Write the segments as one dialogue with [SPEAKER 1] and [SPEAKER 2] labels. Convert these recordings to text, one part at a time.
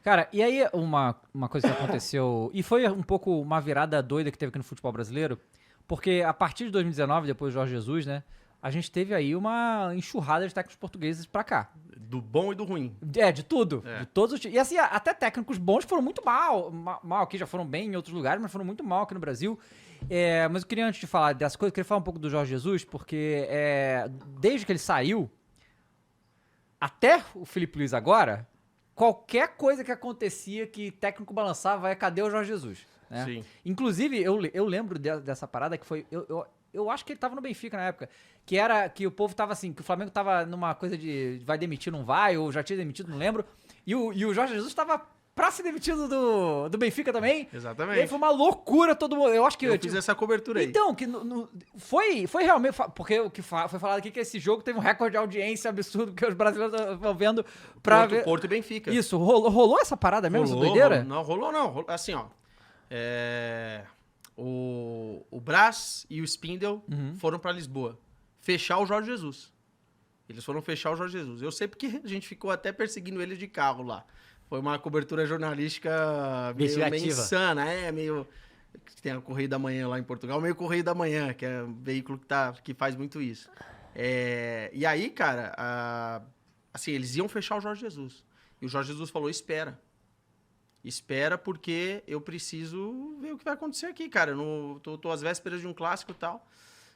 [SPEAKER 1] Cara, e aí uma coisa que aconteceu, e foi um pouco uma virada doida que teve aqui no futebol brasileiro, porque a partir de 2019, depois do Jorge Jesus, né, a gente teve aí uma enxurrada de técnicos portugueses pra cá.
[SPEAKER 2] Do bom e do ruim.
[SPEAKER 1] De tudo. De todos os... E assim, até técnicos bons foram muito mal aqui, já foram bem em outros lugares, mas foram muito mal aqui no Brasil. Mas eu queria, antes de falar dessa coisa, eu queria falar um pouco do Jorge Jesus, porque desde que ele saiu, até o Felipe Luiz agora, qualquer coisa que acontecia que técnico balançava, cadê o Jorge Jesus? Né?
[SPEAKER 2] Sim.
[SPEAKER 1] Inclusive, eu lembro dessa parada que foi... Eu acho que ele tava no Benfica na época, que era que o povo tava assim, que o Flamengo tava numa coisa de vai demitir, não vai, ou já tinha demitido, não lembro, e o Jorge Jesus tava pra ser demitido do Benfica também.
[SPEAKER 2] Exatamente.
[SPEAKER 1] E aí foi uma loucura todo mundo. Eu acho que...
[SPEAKER 2] Eu fiz essa cobertura aí.
[SPEAKER 1] Então, que foi realmente... Porque o que foi falado aqui é que esse jogo teve um recorde de audiência absurdo, porque os brasileiros estavam vendo pra ver...
[SPEAKER 2] Porto e Benfica.
[SPEAKER 1] Isso, rolou essa parada mesmo, essa doideira?
[SPEAKER 2] Rolou não. Assim, ó. O Brás e o Spindle foram pra Lisboa fechar o Jorge Jesus. Eles foram fechar o Jorge Jesus. Eu sei porque a gente ficou até perseguindo eles de carro lá. Foi uma cobertura jornalística meio insana, meio... Tem a Correio da Manhã lá em Portugal, meio Correio da Manhã, que é um veículo que faz muito isso. E aí, cara, assim, eles iam fechar o Jorge Jesus. E o Jorge Jesus falou, espera. Espera porque eu preciso ver o que vai acontecer aqui, cara. Eu tô às vésperas de um clássico e tal.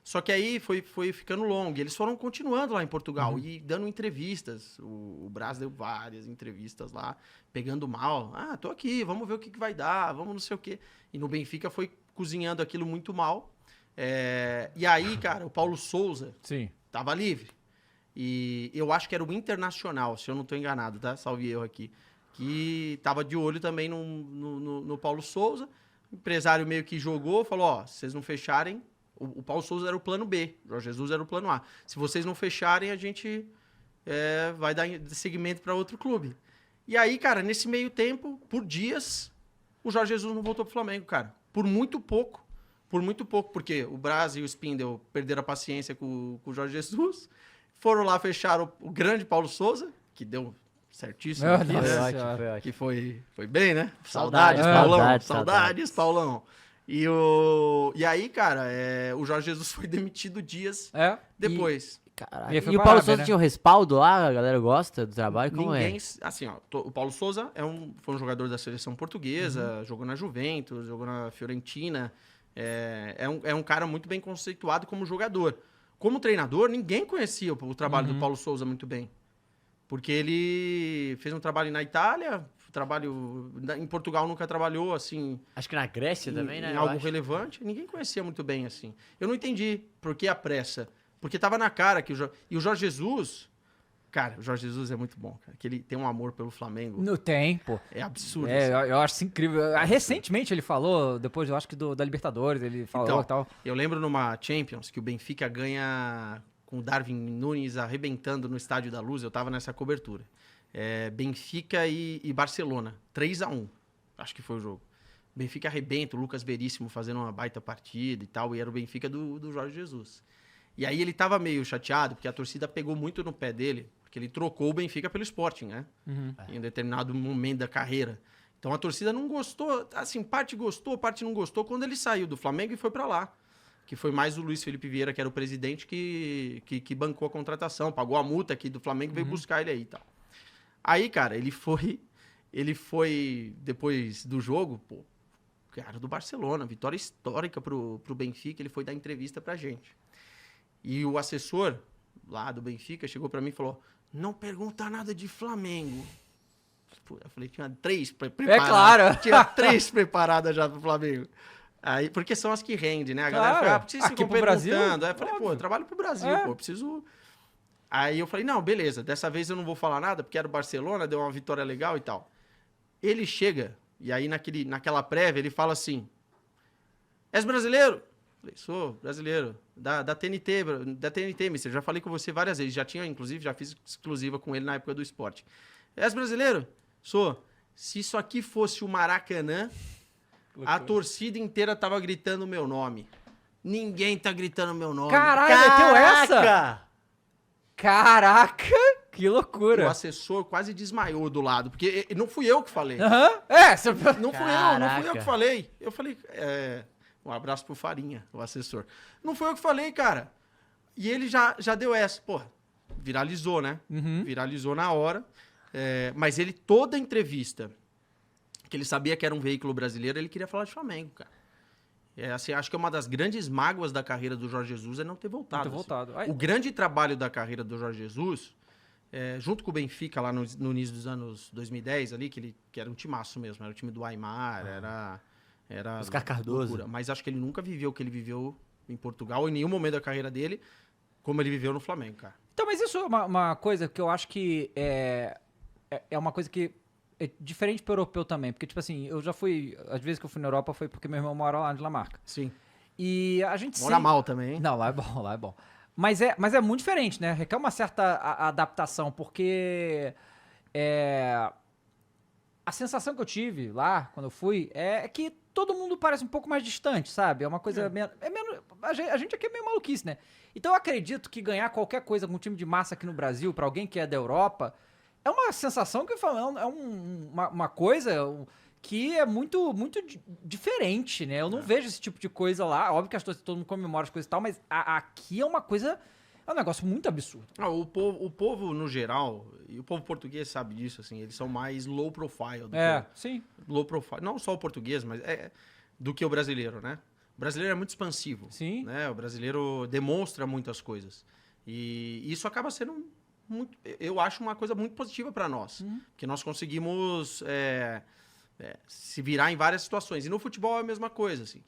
[SPEAKER 2] Só que aí foi ficando longo. E eles foram continuando lá em Portugal e dando entrevistas. O Brás deu várias entrevistas lá, pegando mal. Tô aqui, vamos ver o que vai dar, vamos não sei o quê. E no Benfica foi cozinhando aquilo muito mal. E aí, cara, o Paulo Souza tava livre. E eu acho que era o Internacional, se eu não tô enganado, tá? Salve eu aqui. Que tava de olho também no Paulo Souza. O empresário meio que jogou, falou, se vocês não fecharem... O Paulo Souza era o plano B, o Jorge Jesus era o plano A. Se vocês não fecharem, a gente vai dar seguimento para outro clube. E aí, cara, nesse meio tempo, por dias, o Jorge Jesus não voltou pro Flamengo, cara. Por muito pouco, porque o Brás e o Spindle perderam a paciência com o Jorge Jesus, foram lá fechar o grande Paulo Souza, que deu certíssimo. Que foi bem, né? Saudades, Paulão. Saudades, Paulão. E aí, cara, o Jorge Jesus foi demitido dias depois.
[SPEAKER 3] E o Paulo Souza tinha um respaldo lá? A galera gosta do trabalho? Como
[SPEAKER 2] Assim, ó, o Paulo Souza foi um jogador da seleção portuguesa, jogou na Juventus, jogou na Fiorentina. É um cara muito bem conceituado como jogador. Como treinador, ninguém conhecia o trabalho do Paulo Souza muito bem. Porque ele fez um trabalho na Itália... Trabalho em Portugal nunca trabalhou, assim...
[SPEAKER 3] Acho que na Grécia também, né?
[SPEAKER 2] Em algo relevante. Ninguém conhecia muito bem, assim. Eu não entendi por que a pressa. Porque tava na cara que E o Jorge Jesus... Cara, o Jorge Jesus é muito bom, cara. Que ele tem um amor pelo Flamengo.
[SPEAKER 1] Não tem, pô.
[SPEAKER 2] É absurdo. Assim.
[SPEAKER 1] Eu acho isso incrível. Recentemente ele falou, depois eu acho que da Libertadores, ele falou e tal.
[SPEAKER 2] Eu lembro numa Champions que o Benfica ganha com o Darwin Nunes arrebentando no Estádio da Luz. Eu tava nessa cobertura. Benfica e Barcelona, 3-1, acho que foi o jogo. Benfica arrebenta, o Lucas Veríssimo fazendo uma baita partida e tal, e era o Benfica do Jorge Jesus. E aí ele tava meio chateado, porque a torcida pegou muito no pé dele, porque ele trocou o Benfica pelo Sporting, né? Em um determinado momento da carreira. Então a torcida não gostou, assim, parte gostou, parte não gostou, quando ele saiu do Flamengo e foi pra lá. Que foi mais o Luiz Felipe Vieira, que era o presidente, que bancou a contratação, pagou a multa aqui do Flamengo e veio buscar ele aí e tal. Aí, cara, ele foi depois do jogo, pô, cara do Barcelona, vitória histórica pro Benfica, ele foi dar entrevista pra gente. E o assessor lá do Benfica chegou pra mim e falou, não pergunta nada de Flamengo. Eu falei, tinha 3 preparadas.
[SPEAKER 1] Claro.
[SPEAKER 2] Tinha 3 preparadas já pro Flamengo. Aí, porque são as que rendem, né? A galera fala, por que vocês ficam perguntando? Aí eu falei, eu trabalho pro Brasil, eu preciso... Aí eu falei, não, beleza, dessa vez eu não vou falar nada, porque era o Barcelona, deu uma vitória legal e tal. Ele chega, e aí naquela prévia ele fala assim, és brasileiro? Eu falei, sou brasileiro, da TNT, mister, já falei com você várias vezes, já fiz exclusiva com ele na época do esporte. És brasileiro? Sou. Se isso aqui fosse o Maracanã, a torcida inteira tava gritando o meu nome. Ninguém tá gritando meu nome.
[SPEAKER 1] Caralho, meteu essa? Caraca! Que loucura.
[SPEAKER 2] O assessor quase desmaiou do lado, porque não fui eu que falei.
[SPEAKER 1] Você...
[SPEAKER 2] Não fui eu que falei. Eu falei, um abraço pro Farinha, o assessor. Não foi eu que falei, cara. E ele já deu essa. Pô, viralizou, né? Viralizou na hora. Mas ele, toda entrevista, que ele sabia que era um veículo brasileiro, ele queria falar de Flamengo, cara. Assim, acho que uma das grandes mágoas da carreira do Jorge Jesus é não ter voltado. Assim. O grande trabalho da carreira do Jorge Jesus, junto com o Benfica, lá no início dos anos 2010, ali, que era um timaço mesmo, era o time do Aimar, era
[SPEAKER 3] Oscar Cardoso.
[SPEAKER 2] Loucura. Mas acho que ele nunca viveu o que ele viveu em Portugal, em nenhum momento da carreira dele, como ele viveu no Flamengo, cara.
[SPEAKER 1] Então, mas isso é uma coisa que eu acho que é uma coisa que é diferente pro europeu também. Porque, tipo assim, eu já fui... Às vezes que eu fui na Europa foi porque meu irmão mora lá em Dinamarca.
[SPEAKER 2] Sim.
[SPEAKER 1] E a gente
[SPEAKER 2] Mora mal também, hein?
[SPEAKER 1] Não, lá é bom. Mas é muito diferente, né? Requer uma certa adaptação, porque... A sensação que eu tive lá, quando eu fui, é que todo mundo parece um pouco mais distante, sabe? É uma coisa menos... A gente aqui é meio maluquice, né? Então eu acredito que ganhar qualquer coisa com um time de massa aqui no Brasil, pra alguém que é da Europa, é uma sensação que uma coisa que é muito, muito diferente, né? Eu não vejo esse tipo de coisa lá. Óbvio que todo mundo comemora as coisas e tal, mas aqui é uma coisa... É um negócio muito absurdo.
[SPEAKER 2] O povo, no geral, e o povo português sabe disso, assim, eles são mais low profile.
[SPEAKER 1] Sim.
[SPEAKER 2] Low profile. Não só o português, mas do que o brasileiro, né? O brasileiro é muito expansivo.
[SPEAKER 1] Sim.
[SPEAKER 2] Né? O brasileiro demonstra muitas coisas. E isso acaba sendo muito... Eu acho uma coisa muito positiva para nós. Porque nós conseguimos se virar em várias situações. E no futebol é a mesma coisa, assim.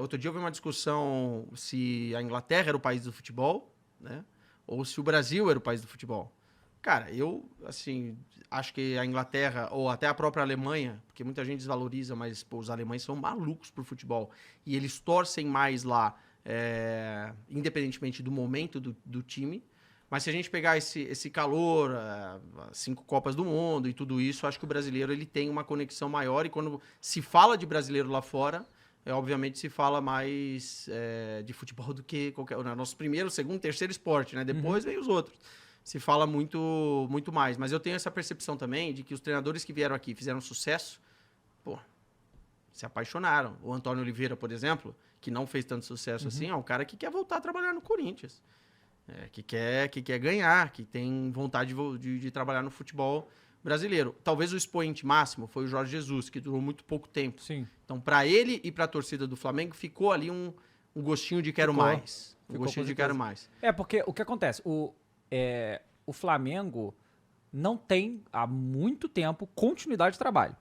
[SPEAKER 2] Outro dia eu vi uma discussão se a Inglaterra era o país do futebol, né? Ou se o Brasil era o país do futebol. Cara, eu, assim, acho que a Inglaterra, ou até a própria Alemanha, porque muita gente desvaloriza, mas pô, os alemães são malucos pro futebol. E eles torcem mais lá, independentemente do momento do time. Mas se a gente pegar esse calor, 5 Copas do Mundo e tudo isso, acho que o brasileiro ele tem uma conexão maior. E quando se fala de brasileiro lá fora... obviamente se fala mais de futebol do que qualquer... Nosso primeiro, segundo, terceiro esporte, né? Depois vem os outros. Se fala muito, muito mais. Mas eu tenho essa percepção também de que os treinadores que vieram aqui fizeram sucesso, pô, se apaixonaram. O Antônio Oliveira, por exemplo, que não fez tanto sucesso assim, é um cara que quer voltar a trabalhar no Corinthians. Que quer ganhar, que tem vontade de trabalhar no futebol brasileiro. Talvez o expoente máximo foi o Jorge Jesus, que durou muito pouco tempo.
[SPEAKER 1] Sim.
[SPEAKER 2] Então, para ele e para a torcida do Flamengo, ficou ali um gostinho de quero mais. Um gostinho de quero mais.
[SPEAKER 1] Porque o que acontece? O Flamengo não tem, há muito tempo, continuidade de trabalho.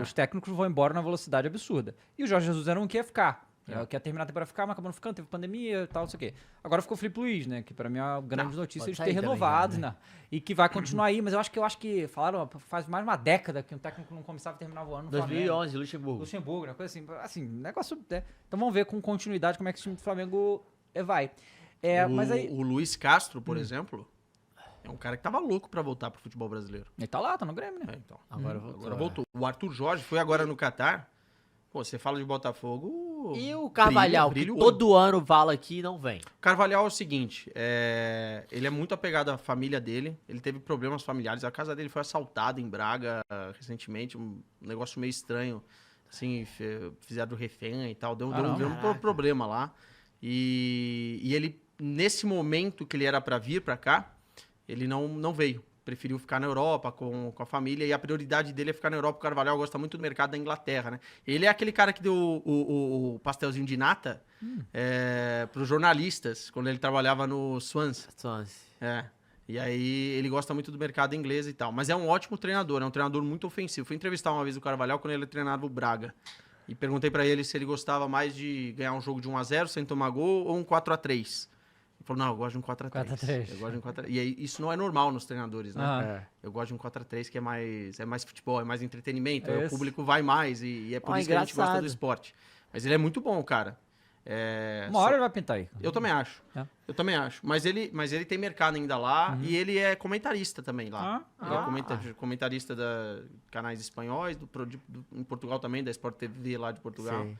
[SPEAKER 1] Os técnicos vão embora na velocidade absurda. E o Jorge Jesus era um que ia ficar. Que ia terminar a temporada ficar, mas acabou não ficando, teve pandemia e tal, não sei o quê. Agora ficou o Felipe Luiz, né? Que pra mim é uma grande notícia eles terem renovado, né? E que vai continuar aí, mas eu acho que falaram, faz mais de uma década que um técnico não começava a terminar o ano no
[SPEAKER 3] 2011,
[SPEAKER 1] Flamengo. Luxemburgo, né? Coisa assim, negócio... Então vamos ver com continuidade como é que esse time do Flamengo vai. Mas aí...
[SPEAKER 2] O Luiz Castro, por exemplo, é um cara que tava louco pra voltar pro futebol brasileiro.
[SPEAKER 1] Ele tá lá, tá no Grêmio, né?
[SPEAKER 2] Então.
[SPEAKER 3] Agora
[SPEAKER 2] voltou. O Arthur Jorge foi agora no Catar. Pô, você fala de Botafogo...
[SPEAKER 3] E o Carvalhal, que todo ano fala aqui e não vem.
[SPEAKER 2] O Carvalhal é o seguinte, ele é muito apegado à família dele, ele teve problemas familiares, a casa dele foi assaltada em Braga recentemente, um negócio meio estranho, assim, fizeram refém e tal, deu um problema lá. E ele, nesse momento que ele era para vir para cá, ele não veio. Preferiu ficar na Europa com a família, e a prioridade dele é ficar na Europa. O Carvalhal gosta muito do mercado da Inglaterra, né? Ele é aquele cara que deu o pastelzinho de nata para os jornalistas, quando ele trabalhava no Swansea. E aí ele gosta muito do mercado inglês e tal. Mas é um ótimo treinador, é um treinador muito ofensivo. Fui entrevistar uma vez o Carvalhal quando ele treinava o Braga. E perguntei para ele se ele gostava mais de ganhar um jogo de 1-0 sem tomar gol ou um 4-3. Ele falou, não, eu gosto de um 4-3. Eu gosto de um 4-3. E aí, isso não é normal nos treinadores, né? Eu gosto de um 4-3 que é mais futebol, é mais entretenimento. Aí o público vai mais e é por isso que a gente gosta do esporte. Mas ele é muito bom, cara.
[SPEAKER 1] Uma hora ele vai pintar aí.
[SPEAKER 2] Eu também acho. Eu também acho. Mas ele tem mercado ainda lá e ele é comentarista também lá. Ele é comentarista da canais espanhóis, em Portugal também, da Sport TV lá de Portugal. Sim.